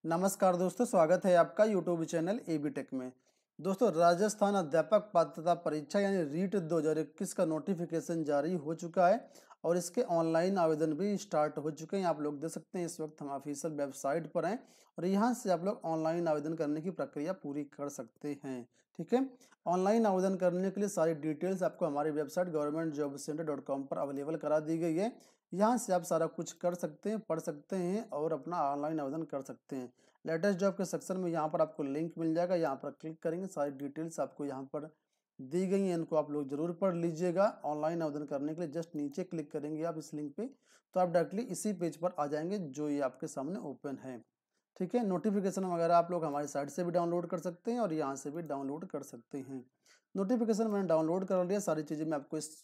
नमस्कार दोस्तों, स्वागत है आपका यूट्यूब चैनल एबी टेक में। दोस्तों, राजस्थान अध्यापक पात्रता परीक्षा यानी रीट 2021 का नोटिफिकेशन जारी हो चुका है और इसके ऑनलाइन आवेदन भी स्टार्ट हो चुके हैं। आप लोग देख सकते हैं, इस वक्त हम ऑफिशियल वेबसाइट पर हैं और यहाँ से आप लोग ऑनलाइन आवेदन करने की प्रक्रिया पूरी कर सकते हैं। ठीक है, ऑनलाइन आवेदन करने के लिए सारी डिटेल्स आपको हमारी वेबसाइट governmentjobcenter.com पर अवेलेबल करा दी गई है। यहाँ से आप सारा कुछ कर सकते हैं, पढ़ सकते हैं और अपना ऑनलाइन आवेदन कर सकते हैं। लेटेस्ट जॉब के सेक्शन में यहाँ पर आपको लिंक मिल जाएगा, यहाँ पर क्लिक करेंगे, सारी डिटेल्स आपको यहाँ पर दी गई हैं, इनको आप लोग जरूर पढ़ लीजिएगा। ऑनलाइन आवेदन करने के लिए जस्ट नीचे क्लिक करेंगे आप इस लिंक पे, तो आप डायरेक्टली इसी पेज पर आ जाएंगे जो ये आपके सामने ओपन है। ठीक है, नोटिफिकेशन वगैरह आप लोग हमारी साइट से भी डाउनलोड कर सकते हैं और यहाँ से भी डाउनलोड कर सकते हैं। नोटिफिकेशन मैंने डाउनलोड कर लिया, सारी चीज़ें मैं आपको इस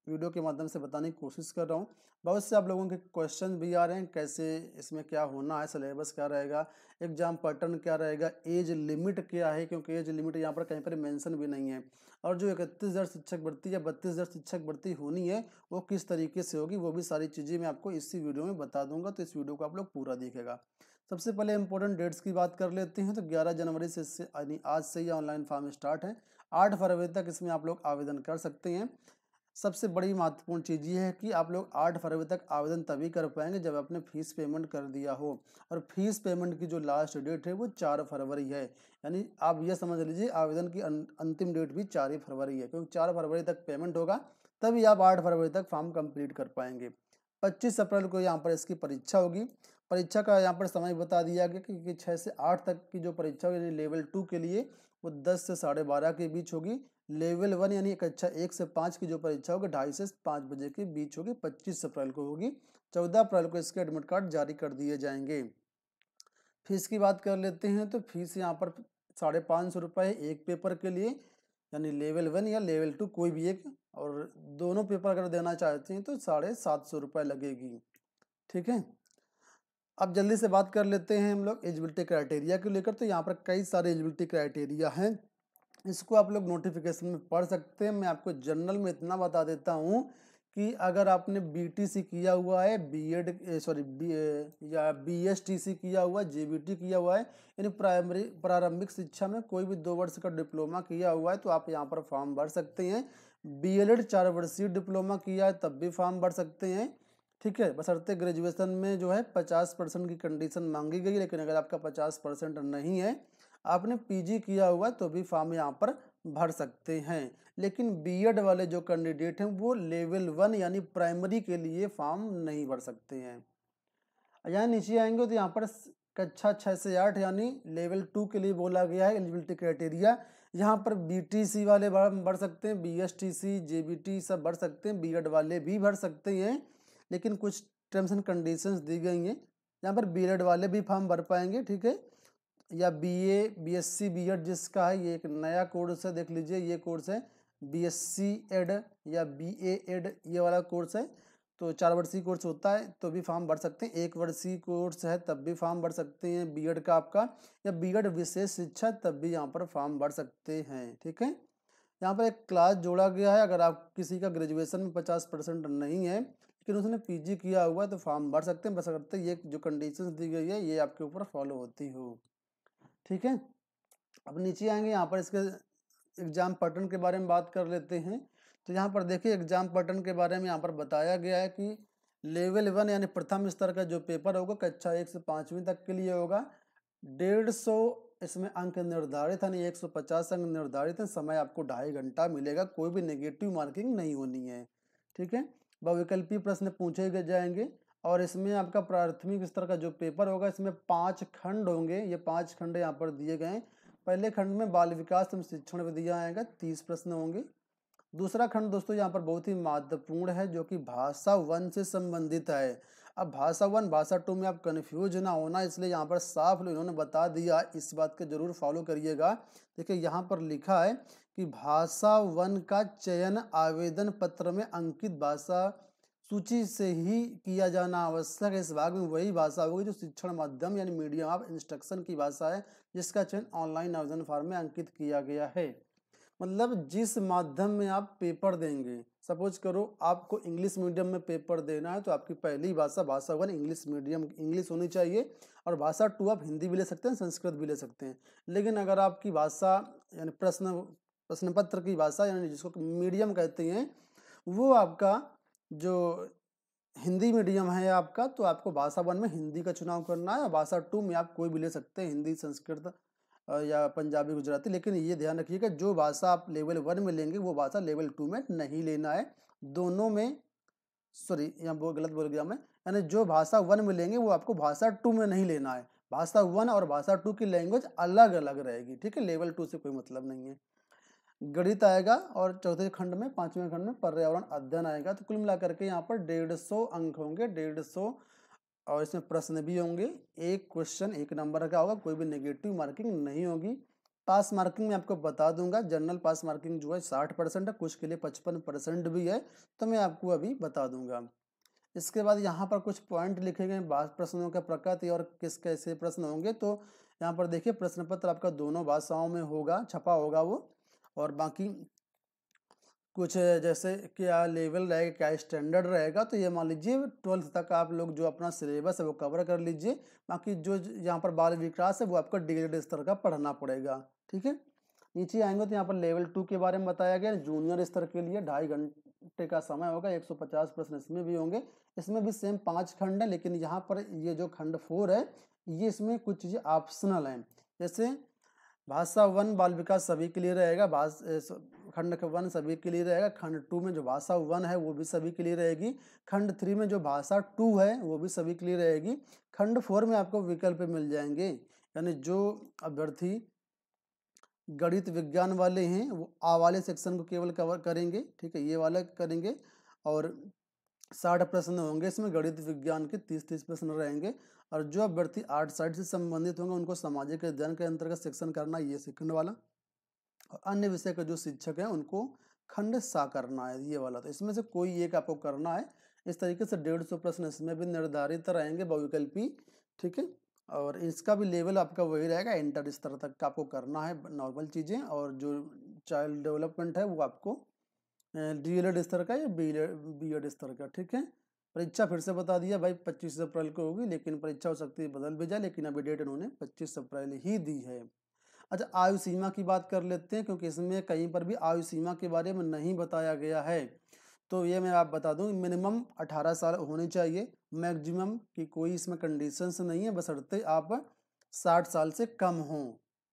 वीडियो के माध्यम से बताने की कोशिश कर रहा हूँ। बहुत से आप लोगों के क्वेश्चन भी आ रहे हैं, कैसे इसमें क्या होना है, सिलेबस क्या रहेगा, एग्जाम पैटर्न क्या रहेगा, एज लिमिट क्या है, क्योंकि एज लिमिट यहाँ पर कहीं पर मेंशन भी नहीं है। और जो 31,000 शिक्षक भर्ती या 32,000 शिक्षक भर्ती होनी है वो किस तरीके से होगी, वो भी सारी चीज़ें मैं आपको इसी वीडियो में बता दूंगा, तो इस वीडियो को आप लोग पूरा देखेगा। सबसे पहले इंपॉर्टेंट डेट्स की बात कर लेते हैं, तो 11 जनवरी से यानी आज से ही ऑनलाइन फॉर्म स्टार्ट है। 8 फरवरी तक इसमें आप लोग आवेदन कर सकते हैं। सबसे बड़ी महत्वपूर्ण चीज़ ये है कि आप लोग 8 फरवरी तक आवेदन तभी कर पाएंगे जब आपने फीस पेमेंट कर दिया हो, और फीस पेमेंट की जो लास्ट डेट है वो 4 फरवरी है। यानी आप ये समझ लीजिए आवेदन की अंतिम डेट भी 4 ही फरवरी है, क्योंकि 4 फरवरी तक पेमेंट होगा तभी आप 8 फरवरी तक फॉर्म कंप्लीट कर पाएंगे। 25 अप्रैल को यहाँ पर इसकी परीक्षा होगी। परीक्षा का यहाँ पर समय बता दिया गया कि 6 से 8 तक की जो परीक्षा होगी यानी लेवल 2 के लिए वो 10 से 12:30 के बीच होगी। लेवल 1 यानी कक्षा 1 से 5 की जो परीक्षा होगी 2:30 से 5 बजे के बीच होगी, 25 अप्रैल को होगी। 14 अप्रैल को इसके एडमिट कार्ड जारी कर दिए जाएंगे। फीस की बात कर लेते हैं, तो फीस यहाँ पर 550 रुपये एक पेपर के लिए, यानी लेवल 1 या लेवल 2 कोई भी एक, और दोनों पेपर अगर देना चाहते हैं तो 750 रुपये लगेगी। ठीक है, अब जल्दी से बात कर लेते हैं हम लोग एलिजिबिलिटी क्राइटेरिया को लेकर। तो यहाँ पर कई सारे एलिजिबिलिटी क्राइटेरिया हैं, इसको आप लोग नोटिफिकेशन में पढ़ सकते हैं। मैं आपको जनरल में इतना बता देता हूँ कि अगर आपने बीटीसी किया हुआ है, बीएड या बीएसटीसी किया हुआ है, जेबीटी किया हुआ है, यानी प्रारंभिक शिक्षा में कोई भी 2 वर्ष का डिप्लोमा किया हुआ है तो आप यहाँ पर फॉर्म भर सकते हैं। बीएलएड 4 वर्षीय डिप्लोमा किया है तब भी फॉर्म भर सकते हैं। ठीक है, बशर्ते ग्रेजुएशन में जो है 50% की कंडीशन मांगी गई, लेकिन अगर आपका 50% नहीं है, आपने पीजी किया हुआ तो भी फॉर्म यहाँ पर भर सकते हैं। लेकिन बीएड वाले जो कैंडिडेट हैं वो लेवल 1 यानी प्राइमरी के लिए फॉर्म नहीं भर सकते हैं। यहाँ नीचे आएंगे तो यहाँ पर कक्षा 6 से 8 यानी लेवल 2 के लिए बोला गया है एलिजिबिलिटी क्राइटेरिया। यहाँ पर बीटीसी वाले भर सकते हैं, बीएसटीसी जेबीटी सब भर सकते हैं, बीएड वाले भी भर सकते हैं, लेकिन कुछ टर्म्स एंड कंडीशंस दी गई हैं। यहाँ पर बीएड वाले भी फॉर्म भर पाएंगे। ठीक है, या बीए बीएससी बीएड जिसका है, ये एक नया कोर्स है, देख लीजिए ये कोर्स है बीएससी एड या बीए एड, ये वाला कोर्स है। तो 4 वर्षीय कोर्स होता है तो भी फॉर्म भर सकते हैं, 1 वर्षीय कोर्स है तब भी फॉर्म भर सकते हैं बीएड का आपका, या बीएड विशेष शिक्षा तब भी यहाँ पर फॉर्म भर सकते हैं। ठीक है, यहाँ पर एक क्लास जोड़ा गया है, अगर आप किसी का ग्रेजुएशन में 50% नहीं है लेकिन उसने पीजी किया हुआ है तो फॉर्म भर सकते हैं, बशर्ते ये जो कंडीशंस दी गई है ये आपके ऊपर फॉलो होती हो। ठीक है, अब नीचे आएंगे, यहाँ पर इसके एग्जाम पैटर्न के बारे में बात कर लेते हैं। तो यहाँ पर देखिए एग्जाम पैटर्न के बारे में यहाँ पर बताया गया है कि लेवल 1 यानी प्रथम स्तर का जो पेपर होगा कक्षा 1 से 5वीं तक के लिए होगा। 150 इसमें अंक निर्धारित है, 150 अंक निर्धारित है, समय आपको 2.5 घंटा मिलेगा, कोई भी नेगेटिव मार्किंग नहीं होनी है। ठीक है, बहुविकल्पीय प्रश्न पूछे जाएंगे और इसमें आपका प्राथमिक स्तर का जो पेपर होगा इसमें 5 खंड होंगे, ये 5 खंड यहाँ पर दिए गए हैं। पहले खंड में बाल विकास एवं शिक्षण पर दिया जाएगा, 30 प्रश्न होंगे। दूसरा खंड दोस्तों यहाँ पर बहुत ही महत्वपूर्ण है जो कि भाषा 1 से संबंधित है। अब भाषा 1 भाषा 2 में आप कन्फ्यूज ना होना, इसलिए यहाँ पर साफ इन्होंने बता दिया, इस बात को जरूर फॉलो करिएगा। देखिए यहाँ पर लिखा है कि भाषा 1 का चयन आवेदन पत्र में अंकित भाषा सूची से ही किया जाना आवश्यक है। इस भाग में वही भाषा होगी जो शिक्षण माध्यम यानी मीडियम ऑफ इंस्ट्रक्शन की भाषा है, जिसका चयन ऑनलाइन आवेदन फॉर्म में अंकित किया गया है। मतलब जिस माध्यम में आप पेपर देंगे, सपोज करो आपको इंग्लिश मीडियम में पेपर देना है तो आपकी पहली भाषा भाषा 1 इंग्लिश मीडियम इंग्लिश होनी चाहिए। और भाषा 2 आप हिंदी भी ले सकते हैं, संस्कृत भी ले सकते हैं। लेकिन अगर आपकी भाषा यानी प्रश्न पत्र की भाषा यानी जिसको मीडियम कहते हैं, वो आपका जो हिंदी मीडियम है आपका, तो आपको भाषा 1 में हिंदी का चुनाव करना है और भाषा 2 में आप कोई भी ले सकते हैं, हिंदी, संस्कृत या पंजाबी, गुजराती। लेकिन ये ध्यान रखिएगा जो भाषा आप लेवल 1 में लेंगे वो भाषा लेवल 2 में नहीं लेना है। दोनों में सॉरी यहाँ वो गलत बोल गया मैं, यानी जो भाषा 1 में लेंगे वो आपको भाषा 2 में नहीं लेना है। भाषा 1 और भाषा 2 की लैंग्वेज अलग अलग रहेगी, ठीक है, लेवल 2 से कोई मतलब नहीं है। गणित आएगा और चौथे खंड में, 5वें खंड में पर्यावरण अध्ययन आएगा। तो कुल मिलाकर के यहाँ पर 150 अंक होंगे, 150, और इसमें प्रश्न भी होंगे। एक क्वेश्चन 1 नंबर का होगा, कोई भी नेगेटिव मार्किंग नहीं होगी। पास मार्किंग में आपको बता दूंगा, जनरल पास मार्किंग जो है 60% है, कुछ के लिए 55% भी है, तो मैं आपको अभी बता दूंगा। इसके बाद यहाँ पर कुछ पॉइंट लिखे गए, प्रश्नों का प्रकृति और किस कैसे प्रश्न होंगे। तो यहाँ पर देखिए प्रश्न पत्र आपका दोनों भाषाओं में होगा, छपा होगा वो, और बाकी कुछ जैसे क्या लेवल रहेगा, क्या स्टैंडर्ड रहेगा, तो ये मान लीजिए 12th तक आप लोग जो अपना सिलेबस है वो कवर कर लीजिए। बाकी जो यहाँ पर बाल विकास है वो आपको डिग्रेड स्तर का पढ़ना पड़ेगा, ठीक है। नीचे आएंगे तो यहाँ पर लेवल 2 के बारे में बताया गया, जूनियर स्तर के लिए 2.5 घंटे का समय होगा, 150 प्रश्न इसमें भी होंगे। इसमें भी सेम 5 खंड है, लेकिन यहाँ पर ये जो खंड 4 है ये इसमें कुछ चीज़ें ऑप्शनल हैं। जैसे भाषा 1 बाल विकास सभी के लिए रहेगा, खंड 1 सभी के लिए रहेगा। खंड 2 में जो भाषा 1 है वो भी सभी के लिए रहेगी। खंड 3 में जो भाषा 2 है वो भी सभी के लिए रहेगी। खंड 4 में आपको विकल्प मिल जाएंगे, यानी जो अभ्यर्थी गणित विज्ञान वाले हैं वो आ वाले सेक्शन को केवल कवर करेंगे, ठीक है, ये वाला करेंगे। और 60 प्रश्न होंगे इसमें, गणित विज्ञान के 30-30 प्रश्न रहेंगे। और जो अभ्यर्थी आर्ट साइड से संबंधित होंगे उनको सामाजिक अध्ययन के अंतर्गत सेक्शन करना, ये सेकंड वाला। और अन्य विषय के जो शिक्षक हैं उनको खंड सा करना है, ये वाला। तो इसमें से कोई एक आपको करना है। इस तरीके से 150 प्रश्न इसमें भी निर्धारित रहेंगे बहुविकल्पी, ठीक है। और इसका भी लेवल आपका वही रहेगा, इंटर स्तर तक का आपको करना है नॉर्मल चीज़ें। और जो चाइल्ड डेवलपमेंट है वो आपको डीएलएड स्तर का या बीएड स्तर का, ठीक है। परीक्षा फिर से बता दिया भाई 25 अप्रैल को होगी, लेकिन परीक्षा हो सकती है बदल भी जाए, लेकिन अभी डेट इन्होंने 25 अप्रैल ही दी है। अच्छा, आयु सीमा की बात कर लेते हैं, क्योंकि इसमें कहीं पर भी आयु सीमा के बारे में नहीं बताया गया है। तो ये मैं आप बता दूं, मिनिमम 18 साल होनी चाहिए, मैक्सिमम की कोई इसमें कंडीशंस नहीं है, बशर्ते आप 60 साल से कम हों,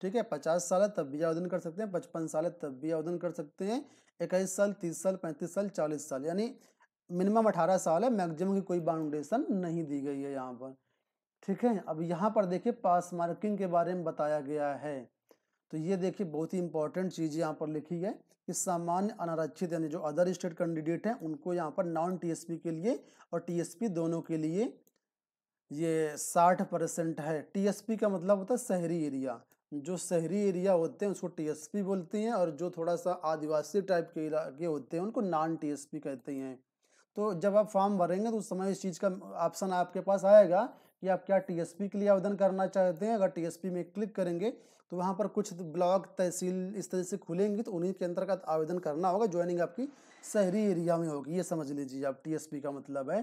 ठीक है। 50 साल है तब भी आवेदन कर सकते हैं, 55 साल है तब भी आवेदन कर सकते हैं, 21 साल, 30 साल, 35 साल, 40 साल, यानी मिनिमम 18 साल है, मैक्सिमम की कोई बाउंडेशन नहीं दी गई है यहाँ पर, ठीक है। अब यहाँ पर देखिए पास मार्किंग के बारे में बताया गया है। तो ये देखिए बहुत ही इंपॉर्टेंट चीज़ यहाँ पर लिखी है कि सामान्य अनारक्षित यानी जो अदर स्टेट कैंडिडेट हैं उनको यहाँ पर नॉन टीएसपी के लिए और टीएसपी दोनों के लिए ये 60% है। टीएसपी का मतलब होता है शहरी एरिया, जो शहरी एरिया होते हैं उसको टीएसपी बोलते हैं, और जो थोड़ा सा आदिवासी टाइप के इलाके होते हैं उनको नॉन टीएसपी कहते हैं। तो जब आप फॉर्म भरेंगे तो उस समय इस चीज़ का ऑप्शन आपके पास आएगा कि आप क्या टीएसपी के लिए आवेदन करना चाहते हैं। अगर टीएसपी में क्लिक करेंगे तो वहाँ पर कुछ ब्लॉक, तहसील इस तरह से खुलेंगी, तो उन्हीं के अंतर्गत आवेदन करना होगा। ज्वाइनिंग आपकी शहरी एरिया में होगी, ये समझ लीजिए आप, टीएसपी का मतलब है,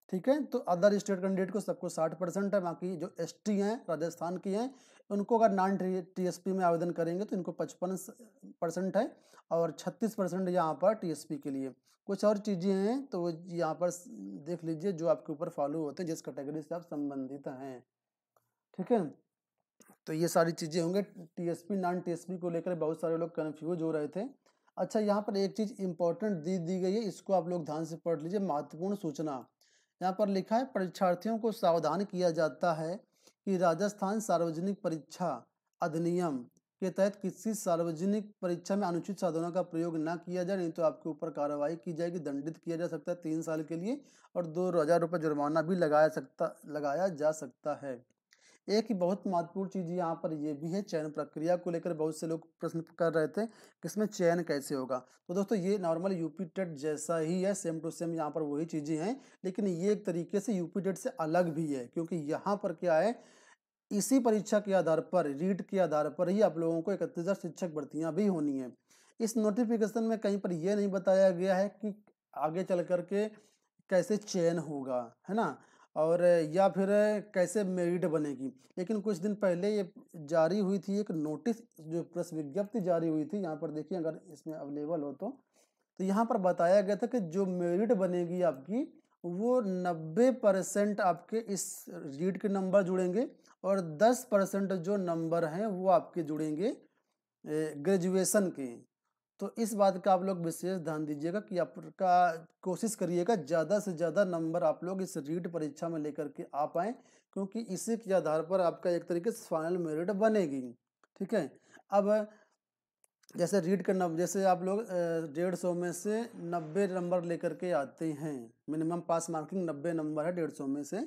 ठीक है। तो अदर स्टेट कैंडिडेट को सबको 60% है, बाकी जो एसटी हैं, राजस्थान की हैं, उनको अगर नॉन टीएसपी में आवेदन करेंगे तो इनको 55% है, और 36% यहाँ पर टीएसपी के लिए। कुछ और चीज़ें हैं तो यहाँ पर देख लीजिए जो आपके ऊपर फॉलो होते हैं, जिस कैटेगरी से आप संबंधित हैं, ठीक है। तो ये सारी चीज़ें होंगे। टीएसपी नॉन टीएसपी को लेकर बहुत सारे लोग कन्फ्यूज हो रहे थे। अच्छा, यहाँ पर एक चीज़ इंपॉर्टेंट दी गई है, इसको आप लोग ध्यान से पढ़ लीजिए, महत्वपूर्ण सूचना। यहाँ पर लिखा है परीक्षार्थियों को सावधान किया जाता है कि राजस्थान सार्वजनिक परीक्षा अधिनियम के तहत किसी सार्वजनिक परीक्षा में अनुचित साधनों का प्रयोग न किया जाए, नहीं तो आपके ऊपर कार्रवाई की जाएगी, दंडित किया जा सकता है 3 साल के लिए, और 2,000 रुपये जुर्माना भी लगाया जा सकता है। एक ही बहुत महत्वपूर्ण चीज़ यहाँ पर ये भी है, चयन प्रक्रिया को लेकर बहुत से लोग प्रश्न कर रहे थे कि इसमें चयन कैसे होगा। तो दोस्तों ये नॉर्मल यूपी टेट जैसा ही है, सेम टू सेम यहाँ पर वही चीज़ें हैं, लेकिन ये एक तरीके से यूपी टेट से अलग भी है, क्योंकि यहाँ पर क्या है, इसी परीक्षा के आधार पर, रीट के आधार पर ही आप लोगों को 31,000 शिक्षक भर्तियाँ भी होनी है। इस नोटिफिकेशन में कहीं पर यह नहीं बताया गया है कि आगे चल करके कैसे चयन होगा, है ना। और या फिर कैसे मेरिट बनेगी। लेकिन कुछ दिन पहले ये जारी हुई थी एक नोटिस, जो प्रेस विज्ञप्ति जारी हुई थी, यहाँ पर देखिए अगर इसमें अवेलेबल हो तो यहाँ पर बताया गया था कि जो मेरिट बनेगी आपकी वो 90% आपके इस रीट के नंबर जुड़ेंगे और 10% जो नंबर हैं वो आपके जुड़ेंगे ग्रेजुएशन के। तो इस बात का आप लोग विशेष ध्यान दीजिएगा कि आपका कोशिश करिएगा ज़्यादा से ज़्यादा नंबर आप लोग इस रीट परीक्षा में लेकर के आ पाएँ, क्योंकि इसी के आधार पर आपका एक तरीके से फाइनल मेरिट बनेगी। ठीक है। अब जैसे रीड करना, जैसे आप लोग 150 में से 90 नंबर लेकर के आते हैं, मिनिमम पास मार्किंग 90 नंबर है 150 में से,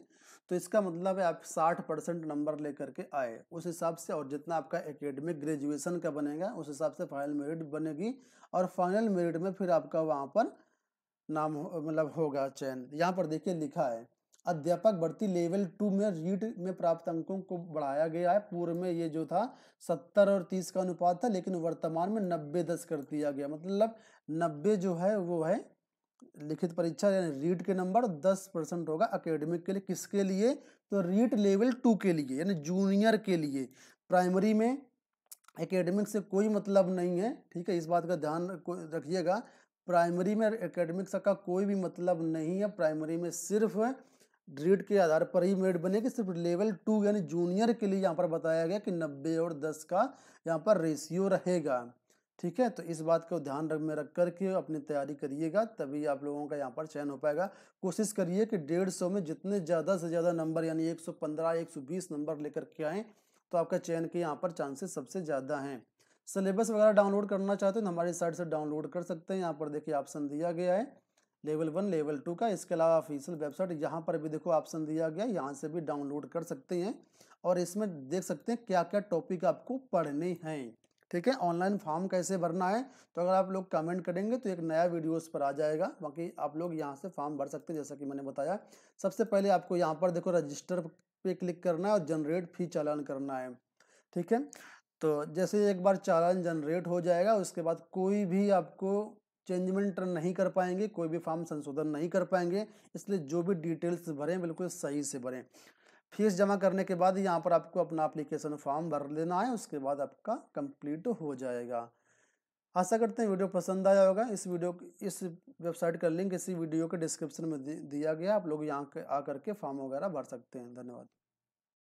तो इसका मतलब है आप 60% नंबर लेकर के आए उस हिसाब से, और जितना आपका एकेडमिक ग्रेजुएशन का बनेगा उस हिसाब से फाइनल मेरिट बनेगी, और फाइनल मेरिट में फिर आपका वहाँ पर नाम मतलब होगा चयन। यहाँ पर देखिए लिखा है अध्यापक भर्ती लेवल 2 में रीट में प्राप्त अंकों को बढ़ाया गया है। पूर्व में ये जो था 70 और 30 का अनुपात था, लेकिन वर्तमान में 90-10 कर दिया गया। मतलब 90 जो है वो है लिखित परीक्षा यानी रीट के नंबर, 10% होगा अकेडमिक के लिए। किसके लिए? तो रीट लेवल 2 के लिए यानी जूनियर के लिए। प्राइमरी में एकेडमिक से कोई मतलब नहीं है, ठीक है, इस बात का ध्यान रखिएगा। प्राइमरी में एकेडमिक्स का कोई भी मतलब नहीं है। प्राइमरी में सिर्फ रीट के आधार पर ही मेरिट बनेगी। सिर्फ लेवल 2 यानी जूनियर के लिए यहाँ पर बताया गया कि 90 और 10 का यहाँ पर रेशियो रहेगा। ठीक है, तो इस बात को ध्यान में रख करके अपनी तैयारी करिएगा, तभी आप लोगों का यहाँ पर चयन हो पाएगा। कोशिश करिए कि 150 में जितने ज़्यादा से ज़्यादा नंबर यानी 115 120 नंबर लेकर के आएँ, तो आपका चयन के यहाँ पर चांसेस सबसे ज़्यादा हैं। सिलेबस वगैरह डाउनलोड करना चाहते हैं तो हमारी साइट से डाउनलोड कर सकते हैं। यहाँ पर देखिए ऑप्शन दिया गया है लेवल 1 लेवल 2 का। इसके अलावा ऑफिशियल वेबसाइट यहाँ पर भी देखो ऑप्शन दिया गया है, यहाँ से भी डाउनलोड कर सकते हैं और इसमें देख सकते हैं क्या क्या टॉपिक आपको पढ़ने हैं। ठीक है, ऑनलाइन फॉर्म कैसे भरना है तो अगर आप लोग कमेंट करेंगे तो एक नया वीडियो उस पर आ जाएगा। बाकी आप लोग यहाँ से फॉर्म भर सकते हैं जैसा कि मैंने बताया। सबसे पहले आपको यहाँ पर देखो रजिस्टर पे क्लिक करना है और जनरेट फी चालान करना है। ठीक है, तो जैसे एक बार चालान जनरेट हो जाएगा उसके बाद कोई भी आपको चेंजमेंट नहीं कर पाएंगे, कोई भी फॉर्म संशोधन नहीं कर पाएंगे। इसलिए जो भी डिटेल्स भरें बिल्कुल सही से भरें। फीस जमा करने के बाद यहाँ पर आपको अपना एप्लीकेशन फॉर्म भर लेना है, उसके बाद आपका कंप्लीट हो जाएगा। आशा करते हैं वीडियो पसंद आया होगा। इस वेबसाइट का लिंक इसी वीडियो के डिस्क्रिप्शन में दिया गया, आप लोग यहाँ आ करके फॉर्म वगैरह भर सकते हैं। धन्यवाद।